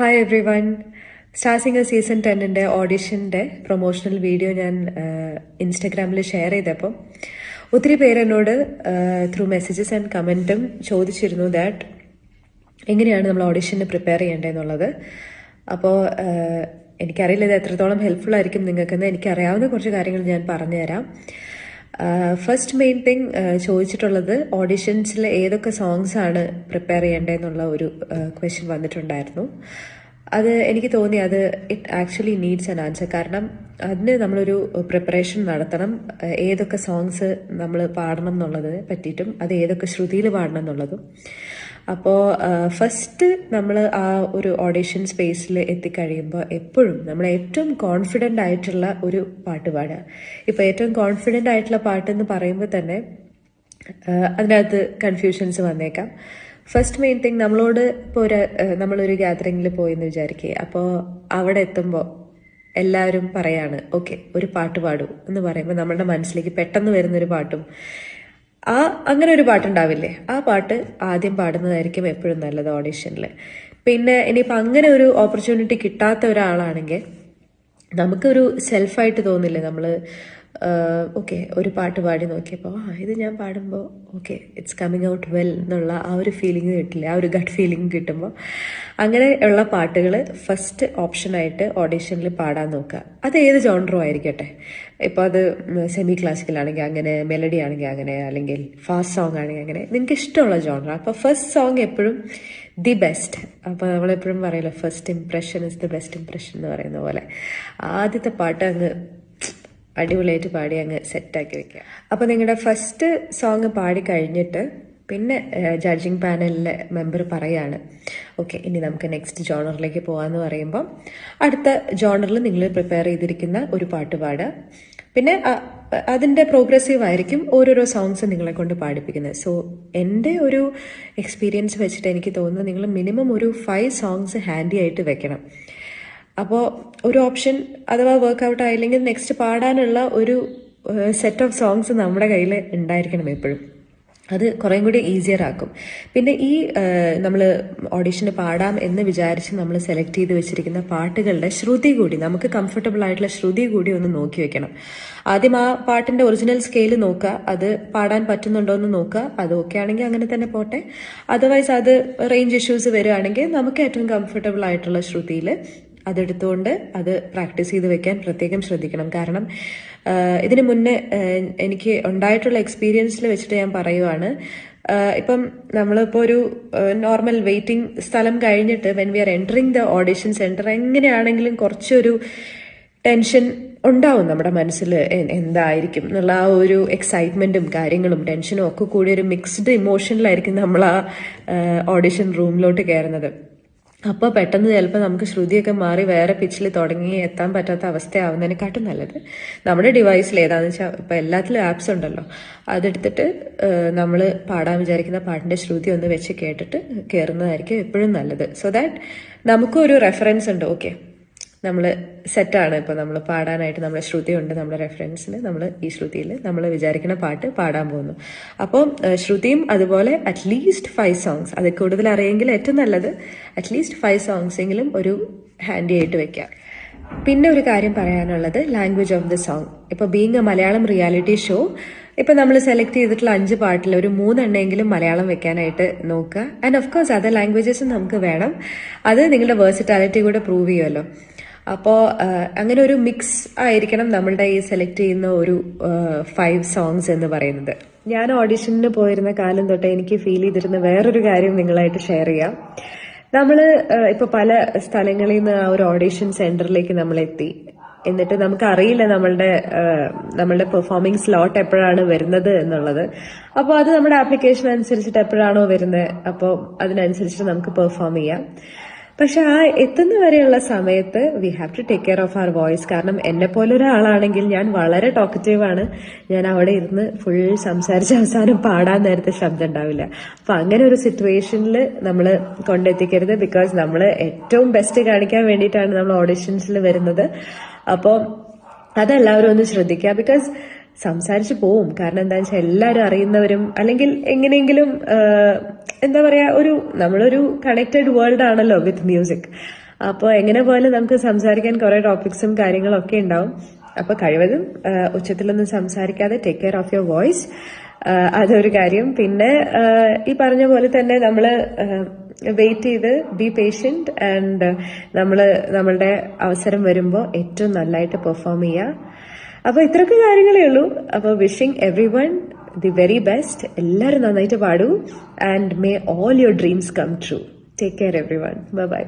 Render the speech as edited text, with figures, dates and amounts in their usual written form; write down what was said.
Hi everyone. Star singer season 10 ഓഡിഷന്റെ promotional video ഞാൻ ഇൻസ്റ്റഗ്രാമിൽ ഷെയർ ചെയ്തപ്പോൾ ഒത്തിരി പേര് എന്നോട് ത്രൂ മെസ്സേജസ് ആൻഡ് കമൻറ്റും ചോദിച്ചിരുന്നു ദാറ്റ് എങ്ങനെയാണ് നമ്മൾ ഓഡിഷന് പ്രിപ്പയർ ചെയ്യേണ്ടതെന്നുള്ളത്. അപ്പോൾ എനിക്കറിയില്ല ഇത് എത്രത്തോളം ഹെൽപ്ഫുൾ ആയിരിക്കും നിങ്ങൾക്കെന്ന്. എനിക്കറിയാവുന്ന കുറച്ച് കാര്യങ്ങൾ ഞാൻ പറഞ്ഞുതരാം. ഫസ്റ്റ് മെയിൻ തിങ് ചോദിച്ചിട്ടുള്ളത് ഓഡിഷൻസിൽ ഏതൊക്കെ സോങ്സ് ആണ് പ്രിപ്പയർ ചെയ്യേണ്ടതെന്നുള്ള ഒരു ക്വസ്റ്റ്യൻ വന്നിട്ടുണ്ടായിരുന്നു. അത് എനിക്ക് തോന്നി അത് it actually needs an answer. കാരണം അതിന് നമ്മളൊരു പ്രിപ്പറേഷൻ നടത്തണം. ഏതൊക്കെ സോങ്സ് നമ്മൾ പാടണം എന്നുള്ളതിനെ പറ്റിയിട്ടും അത് ഏതൊക്കെ ശ്രുതിയിൽ പാടണം എന്നുള്ളതും. അപ്പോൾ ഫസ്റ്റ് നമ്മൾ ആ ഒരു ഓഡിഷൻ സ്പേസിൽ എത്തിക്കഴിയുമ്പോൾ എപ്പോഴും നമ്മൾ ഏറ്റവും കോൺഫിഡൻ്റ് ആയിട്ടുള്ള ഒരു പാട്ട് പാടുക. ഇപ്പോൾ ഏറ്റവും കോൺഫിഡൻ്റ് ആയിട്ടുള്ള പാട്ടെന്ന് പറയുമ്പോൾ തന്നെ അതിനകത്ത് കൺഫ്യൂഷൻസ് വന്നേക്കാം. ഫസ്റ്റ് മെയിൻ തിങ് നമ്മളോട് ഇപ്പോൾ നമ്മളൊരു ഗ്യാതറിങ്ങിൽ പോയെന്ന് വിചാരിക്കുക. അപ്പോൾ അവിടെ എത്തുമ്പോൾ എല്ലാവരും പറയാണ് ഓക്കെ ഒരു പാട്ട് പാടൂ എന്ന് പറയുമ്പോൾ നമ്മളുടെ മനസ്സിലേക്ക് പെട്ടെന്ന് വരുന്നൊരു പാട്ടും അങ്ങനെ ഒരു പാട്ടുണ്ടാവില്ലേ, ആ പാട്ട് ആദ്യം പാടുന്നതായിരിക്കും എപ്പോഴും നല്ലത് ഓഡിഷനിൽ. പിന്നെ ഇനിയിപ്പോൾ അങ്ങനെ ഒരു ഓപ്പർച്യൂണിറ്റി കിട്ടാത്ത ഒരാളാണെങ്കിൽ നമുക്കൊരു സെൽഫായിട്ട് തോന്നില്ലേ, നമ്മൾ ഓക്കെ ഒരു പാട്ട് പാടി നോക്കിയപ്പോൾ ഇത് ഞാൻ പാടുമ്പോൾ okay it's coming out well എന്നുള്ള ആ ഒരു ഫീലിംഗ് കിട്ടില്ല, ആ ഒരു ഗട്ട് ഫീലിംഗ് കിട്ടുമ്പോൾ അങ്ങനെയുള്ള പാട്ടുകൾ ഫസ്റ്റ് ഓപ്ഷനായിട്ട് ഓഡിഷനിൽ പാടാൻ നോക്കുക. അത് ഏത് ജോണറും ആയിരിക്കട്ടെ. ഇപ്പോൾ അത് സെമി ക്ലാസിക്കൽ ആണെങ്കിൽ അങ്ങനെ, മെലഡി ആണെങ്കിൽ അങ്ങനെ, അല്ലെങ്കിൽ ഫാസ്റ്റ് സോങ് ആണെങ്കിൽ അങ്ങനെ, നിങ്ങൾക്ക് ഇഷ്ടമുള്ള ജോണർ. അപ്പോൾ ഫസ്റ്റ് സോങ് എപ്പോഴും ദി ബെസ്റ്റ്. അപ്പോൾ നമ്മളെപ്പോഴും പറയല്ലോ first impression is the best impression എന്ന് പറയുന്ന പോലെ ആദ്യത്തെ പാട്ട് അങ്ങ് അടിപൊളിയായിട്ട് പാടി അങ്ങ് സെറ്റാക്കി വെക്കുക. അപ്പോൾ നിങ്ങളുടെ ഫസ്റ്റ് സോങ് പാടി കഴിഞ്ഞിട്ട് പിന്നെ ജഡ്ജിങ് പാനലിലെ മെമ്പർ പറയാണ് ഓക്കെ ഇനി നമുക്ക് നെക്സ്റ്റ് ജോണറിലേക്ക് പോകാമെന്ന് പറയുമ്പോൾ അടുത്ത ജോണറിൽ നിങ്ങൾ പ്രിപ്പയർ ചെയ്തിരിക്കുന്ന ഒരു പാട്ട് പാടുക. പിന്നെ അതിൻ്റെ പ്രോഗ്രസീവ് ആയിരിക്കും ഓരോരോ സോങ്സ് നിങ്ങളെ കൊണ്ട് പാടിപ്പിക്കുന്നത്. സോ എൻ്റെ ഒരു എക്സ്പീരിയൻസ് വെച്ചിട്ട് എനിക്ക് തോന്നുന്നു നിങ്ങൾ മിനിമം ഒരു 5 സോങ്സ് ഹാൻഡി ആയിട്ട് വെക്കണം. അപ്പോൾ ഒരു ഓപ്ഷൻ അഥവാ വർക്ക്ഔട്ട് ആയില്ലെങ്കിൽ നെക്സ്റ്റ് പാടാനുള്ള ഒരു സെറ്റ് ഓഫ് സോങ്സ് നമ്മുടെ കയ്യിൽ ഉണ്ടായിരിക്കണം എപ്പോഴും. അത് കുറേം കൂടി ഈസിയർ ആക്കും. പിന്നെ ഈ നമ്മൾ ഓഡിഷന് പാടാം എന്ന് വിചാരിച്ച് നമ്മൾ സെലക്ട് ചെയ്ത് വെച്ചിരിക്കുന്ന പാട്ടുകളുടെ ശ്രുതി കൂടി, നമുക്ക് കംഫർട്ടബിൾ ആയിട്ടുള്ള ശ്രുതി കൂടി ഒന്ന് നോക്കി വെക്കണം. ആദ്യം ആ പാട്ടിന്റെ ഒറിജിനൽ സ്കെയിൽ നോക്കുക, അത് പാടാൻ പറ്റുന്നുണ്ടോ എന്ന് നോക്കുക. അത് ഓക്കെ ആണെങ്കിൽ അങ്ങനെ തന്നെ പോട്ടെ. അതർവൈസ് അത് റേഞ്ച് ഇഷ്യൂസ് വരികയാണെങ്കിൽ നമുക്ക് ഏറ്റവും കംഫർട്ടബിൾ ആയിട്ടുള്ള ശ്രുതിയിൽ അതെടുത്തുകൊണ്ട് അത് പ്രാക്ടീസ് ചെയ്ത് വെക്കാൻ പ്രത്യേകം ശ്രദ്ധിക്കണം. കാരണം ഇതിന് മുന്നേ എനിക്ക് ഉണ്ടായിട്ടുള്ള എക്സ്പീരിയൻസിൽ വെച്ചിട്ട് ഞാൻ പറയുവാണ്, ഇപ്പം നമ്മളിപ്പോൾ ഒരു നോർമൽ വെയിറ്റിംഗ് സ്ഥലം കഴിഞ്ഞിട്ട് when we are entering the audition centre എങ്ങനെയാണെങ്കിലും കുറച്ചൊരു ടെൻഷൻ ഉണ്ടാവും നമ്മുടെ മനസ്സിൽ. എന്തായിരിക്കും എന്നുള്ള ആ ഒരു എക്സൈറ്റ്മെന്റും കാര്യങ്ങളും ടെൻഷനും ഒക്കെ കൂടി ഒരു മിക്സ്ഡ് ഇമോഷനിലായിരിക്കും നമ്മൾ ആ ഓഡിഷൻ റൂമിലോട്ട് കയറുന്നത്. അപ്പോൾ പെട്ടെന്ന് ചിലപ്പോൾ നമുക്ക് ശ്രുതിയൊക്കെ മാറി വേറെ പിച്ചിൽ തുടങ്ങി എത്താൻ പറ്റാത്ത അവസ്ഥയാവുന്നതിനെക്കാട്ടും നല്ലത് നമ്മുടെ ഡിവൈസിൽ ഏതാണെന്ന് വെച്ചാൽ ഇപ്പോൾ എല്ലാത്തിലും ആപ്സ് ഉണ്ടല്ലോ, അതെടുത്തിട്ട് നമ്മൾ പാടാൻ വിചാരിക്കുന്ന പാട്ടിൻ്റെ ശ്രുതി ഒന്ന് വെച്ച് കേട്ടിട്ട് കയറുന്നതായിരിക്കും എപ്പോഴും നല്ലത്. സോ ദാറ്റ് നമുക്കും ഒരു റെഫറൻസ് ഉണ്ട്. ഓക്കെ നമ്മൾ സെറ്റാണ്, ഇപ്പോൾ നമ്മൾ പാടാനായിട്ട് നമ്മുടെ ശ്രുതി ഉണ്ട്, നമ്മുടെ റെഫറൻസിന് നമ്മൾ ഈ ശ്രുതിയിൽ നമ്മൾ വിചാരിക്കുന്ന പാട്ട് പാടാൻ പോകുന്നു. അപ്പം ശ്രുതിയും അതുപോലെ അറ്റ്ലീസ്റ്റ് 5 സോങ്സ്, അത് കൂടുതൽ അറിയെങ്കിൽ ഏറ്റവും നല്ലത് അറ്റ്ലീസ്റ്റ് 5 സോങ്സ് എങ്കിലും ഒരു ഹാൻഡി ആയിട്ട് വെക്കാം. പിന്നെ ഒരു കാര്യം പറയാനുള്ളത് ലാംഗ്വേജ് ഓഫ് ദ സോങ്. ഇപ്പോൾ being A Malayalam reality show, ഇപ്പം നമ്മൾ സെലക്ട് ചെയ്തിട്ടുള്ള 5 പാട്ടിൽ ഒരു 3 എണ്ണമെങ്കിലും മലയാളം വെക്കാനായിട്ട് നോക്കുക. ആൻഡ് ഓഫ് കോഴ്സ് അതർ ലാംഗ്വേജസും നമുക്ക് വേണം. അത് നിങ്ങളുടെ വേഴ്സിറ്റാലിറ്റി കൂടെ പ്രൂവ് ചെയ്യുമല്ലോ. അപ്പോൾ അങ്ങനെ ഒരു മിക്സ് ആയിരിക്കണം നമ്മളുടെ ഈ സെലക്ട് ചെയ്യുന്ന ഒരു 5 സോങ്സ് എന്ന് പറയുന്നത്. ഞാൻ ഓഡിഷന് പോയിരുന്ന കാലം തൊട്ട് എനിക്ക് ഫീൽ ചെയ്തിരുന്ന വേറൊരു കാര്യം നിങ്ങളായിട്ട് ഷെയർ ചെയ്യാം. നമ്മൾ ഇപ്പോൾ പല സ്ഥലങ്ങളിൽ നിന്ന് ആ ഒരു ഓഡിഷൻ സെന്ററിലേക്ക് നമ്മൾ എത്തി, എന്നിട്ട് നമുക്ക് അറിയില്ല നമ്മളുടെ പെർഫോമിംഗ് സ്ലോട്ട് എപ്പോഴാണ് വരുന്നത് എന്നുള്ളത്. അപ്പോൾ അത് നമ്മുടെ ആപ്ലിക്കേഷൻ അനുസരിച്ചിട്ട് എപ്പോഴാണോ വരുന്നത് അപ്പോൾ അതിനനുസരിച്ചിട്ട് നമുക്ക് പെർഫോം ചെയ്യാം. പക്ഷെ ആ എത്തുന്ന വരെയുള്ള സമയത്ത് we have to take care of our voice. കാരണം എന്നെ പോലെ ഒരാളാണെങ്കിൽ ഞാൻ വളരെ ടോക്കറ്റീവ് ആണ്. ഞാൻ അവിടെ ഇരുന്ന് ഫുൾ സംസാരിച്ച അവസാനം പാടാൻ നേരത്തെ ശബ്ദം ഉണ്ടാവില്ല. അപ്പൊ അങ്ങനെ ഒരു സിറ്റുവേഷനിൽ നമ്മൾ കൊണ്ടെത്തിക്കരുത്. ബിക്കോസ് നമ്മൾ ഏറ്റവും ബെസ്റ്റ് കാണിക്കാൻ വേണ്ടിയിട്ടാണ് നമ്മൾ ഓഡിഷൻസിൽ വരുന്നത്. അപ്പോൾ അതെല്ലാവരും ഒന്ന് ശ്രദ്ധിക്കുക. ബിക്കോസ് സംസാരിച്ച് പോവും. കാരണം എന്താ വെച്ചാൽ എല്ലാവരും അറിയുന്നവരും അല്ലെങ്കിൽ എങ്ങനെയെങ്കിലും എന്താ പറയാ നമ്മളൊരു കണക്റ്റഡ് വേൾഡ് ആണല്ലോ വിത്ത് മ്യൂസിക്. അപ്പോൾ എങ്ങനെ പോയാലും നമുക്ക് സംസാരിക്കാൻ കുറെ ടോപ്പിക്സും കാര്യങ്ങളൊക്കെ ഉണ്ടാവും. അപ്പൊ കഴിവതും ഉച്ചത്തിലൊന്നും സംസാരിക്കാതെ take care of your voice. അതൊരു കാര്യം. പിന്നെ ഈ പറഞ്ഞ പോലെ തന്നെ നമ്മള് വെയിറ്റ് ചെയ്ത് ബി പേഷ്യന്റ് ആൻഡ് നമ്മളുടെ അവസരം വരുമ്പോൾ ഏറ്റവും നന്നായിട്ട് പെർഫോം ചെയ്യുക. അപ്പൊ ഇത്രയൊക്കെ കാര്യങ്ങളേ ഉള്ളൂ. അപ്പൊ wishing everyone the very best. എല്ലാവരും നന്നായിട്ട് പാടൂ and may all your dreams come true. Take care everyone. Bye by.